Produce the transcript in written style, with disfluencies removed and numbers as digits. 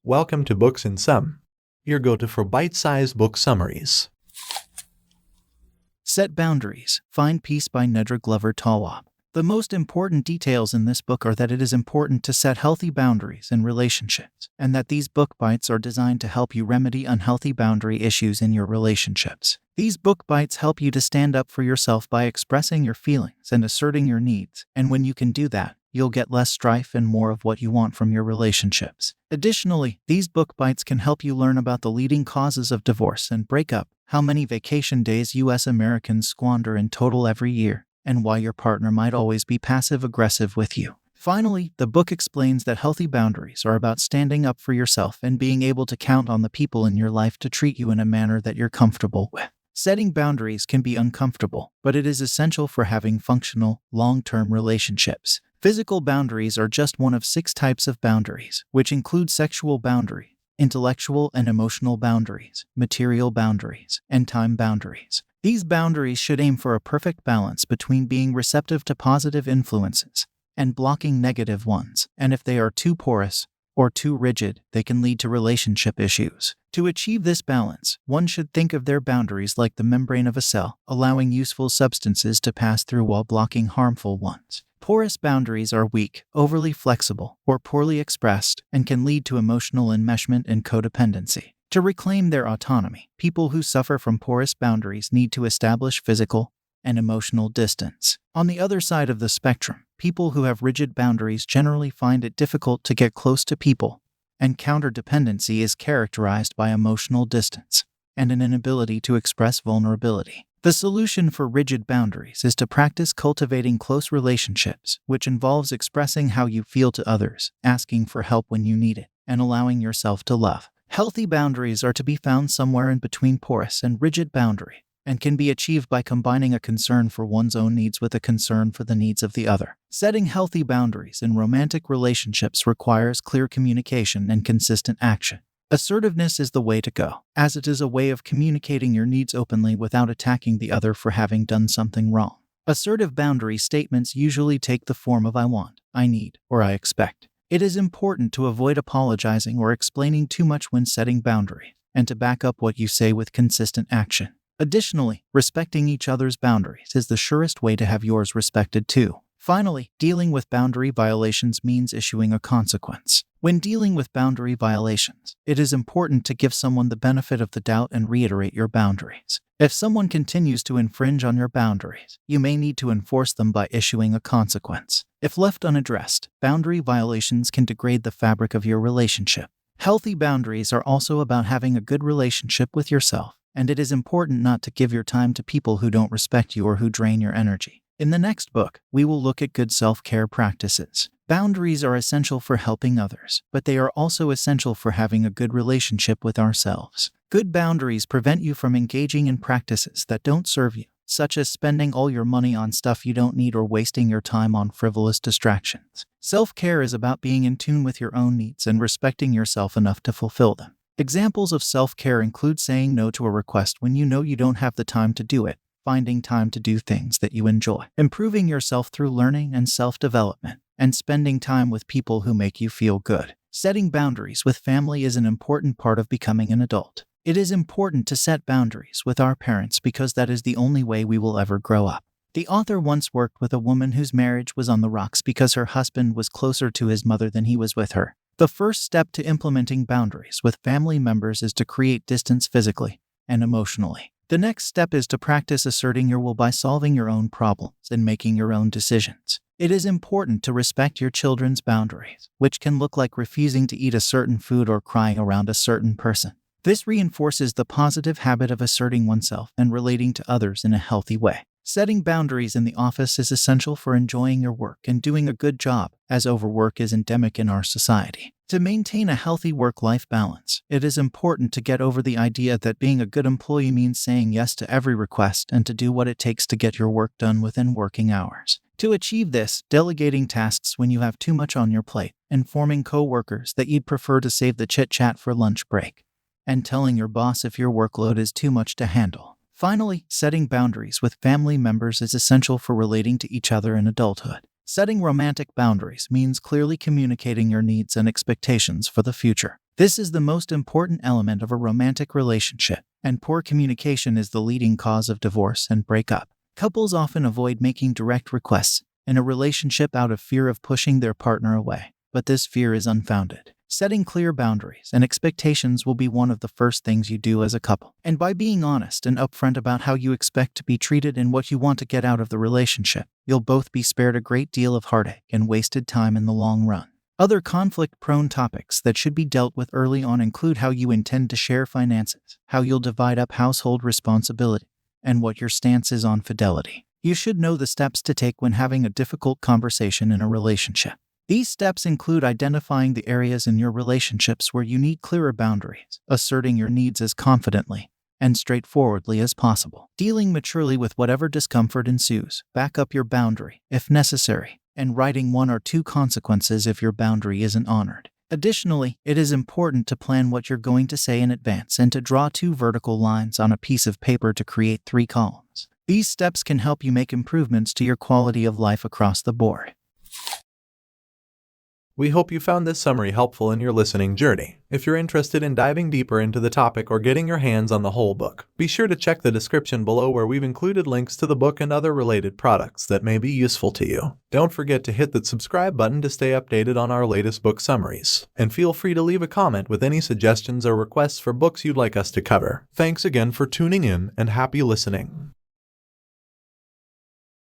Welcome to Books in Sum, your go-to for bite-sized book summaries. Set Boundaries, Find Peace by Nedra Glover Tawwab. The most important details in this book are that it is important to set healthy boundaries in relationships, and that these book bites are designed to help you remedy unhealthy boundary issues in your relationships. These book bites help you to stand up for yourself by expressing your feelings and asserting your needs, and when you can do that, you'll get less strife and more of what you want from your relationships. Additionally, these book bites can help you learn about the leading causes of divorce and breakup, how many vacation days U.S. Americans squander in total every year, and why your partner might always be passive-aggressive with you. Finally, the book explains that healthy boundaries are about standing up for yourself and being able to count on the people in your life to treat you in a manner that you're comfortable with. Setting boundaries can be uncomfortable, but it is essential for having functional, long-term relationships. Physical boundaries are just one of 6 types of boundaries, which include sexual boundaries, intellectual and emotional boundaries, material boundaries, and time boundaries. These boundaries should aim for a perfect balance between being receptive to positive influences and blocking negative ones, and if they are too porous or too rigid, they can lead to relationship issues. To achieve this balance, one should think of their boundaries like the membrane of a cell, allowing useful substances to pass through while blocking harmful ones. Porous boundaries are weak, overly flexible, or poorly expressed, and can lead to emotional enmeshment and codependency. To reclaim their autonomy, people who suffer from porous boundaries need to establish physical and emotional distance. On the other side of the spectrum, people who have rigid boundaries generally find it difficult to get close to people, and counterdependency is characterized by emotional distance and an inability to express vulnerability. The solution for rigid boundaries is to practice cultivating close relationships, which involves expressing how you feel to others, asking for help when you need it, and allowing yourself to love. Healthy boundaries are to be found somewhere in between porous and rigid boundary, and can be achieved by combining a concern for one's own needs with a concern for the needs of the other. Setting healthy boundaries in romantic relationships requires clear communication and consistent action. Assertiveness is the way to go, as it is a way of communicating your needs openly without attacking the other for having done something wrong. Assertive boundary statements usually take the form of I want, I need, or I expect. It is important to avoid apologizing or explaining too much when setting boundaries, and to back up what you say with consistent action. Additionally, respecting each other's boundaries is the surest way to have yours respected too. Finally, dealing with boundary violations means issuing a consequence. When dealing with boundary violations, it is important to give someone the benefit of the doubt and reiterate your boundaries. If someone continues to infringe on your boundaries, you may need to enforce them by issuing a consequence. If left unaddressed, boundary violations can degrade the fabric of your relationship. Healthy boundaries are also about having a good relationship with yourself, and it is important not to give your time to people who don't respect you or who drain your energy. In the next book, we will look at good self-care practices. Boundaries are essential for helping others, but they are also essential for having a good relationship with ourselves. Good boundaries prevent you from engaging in practices that don't serve you, such as spending all your money on stuff you don't need or wasting your time on frivolous distractions. Self-care is about being in tune with your own needs and respecting yourself enough to fulfill them. Examples of self-care include saying no to a request when you know you don't have the time to do it, finding time to do things that you enjoy, improving yourself through learning and self-development, and spending time with people who make you feel good. Setting boundaries with family is an important part of becoming an adult. It is important to set boundaries with our parents because that is the only way we will ever grow up. The author once worked with a woman whose marriage was on the rocks because her husband was closer to his mother than he was with her. The first step to implementing boundaries with family members is to create distance physically and emotionally. The next step is to practice asserting your will by solving your own problems and making your own decisions. It is important to respect your children's boundaries, which can look like refusing to eat a certain food or crying around a certain person. This reinforces the positive habit of asserting oneself and relating to others in a healthy way. Setting boundaries in the office is essential for enjoying your work and doing a good job, as overwork is endemic in our society. To maintain a healthy work-life balance, it is important to get over the idea that being a good employee means saying yes to every request and to do what it takes to get your work done within working hours. To achieve this, delegating tasks when you have too much on your plate, informing co-workers that you'd prefer to save the chit-chat for lunch break, and telling your boss if your workload is too much to handle. Finally, setting boundaries with family members is essential for relating to each other in adulthood. Setting romantic boundaries means clearly communicating your needs and expectations for the future. This is the most important element of a romantic relationship, and poor communication is the leading cause of divorce and breakup. Couples often avoid making direct requests in a relationship out of fear of pushing their partner away, but this fear is unfounded. Setting clear boundaries and expectations will be one of the first things you do as a couple. And by being honest and upfront about how you expect to be treated and what you want to get out of the relationship, you'll both be spared a great deal of heartache and wasted time in the long run. Other conflict-prone topics that should be dealt with early on include how you intend to share finances, how you'll divide up household responsibility, and what your stance is on fidelity. You should know the steps to take when having a difficult conversation in a relationship. These steps include identifying the areas in your relationships where you need clearer boundaries, asserting your needs as confidently and straightforwardly as possible, dealing maturely with whatever discomfort ensues, back up your boundary if necessary, and writing 1 or 2 consequences if your boundary isn't honored. Additionally, it is important to plan what you're going to say in advance and to draw 2 vertical lines on a piece of paper to create 3 columns. These steps can help you make improvements to your quality of life across the board. We hope you found this summary helpful in your listening journey. If you're interested in diving deeper into the topic or getting your hands on the whole book, be sure to check the description below where we've included links to the book and other related products that may be useful to you. Don't forget to hit the subscribe button to stay updated on our latest book summaries. And feel free to leave a comment with any suggestions or requests for books you'd like us to cover. Thanks again for tuning in and happy listening.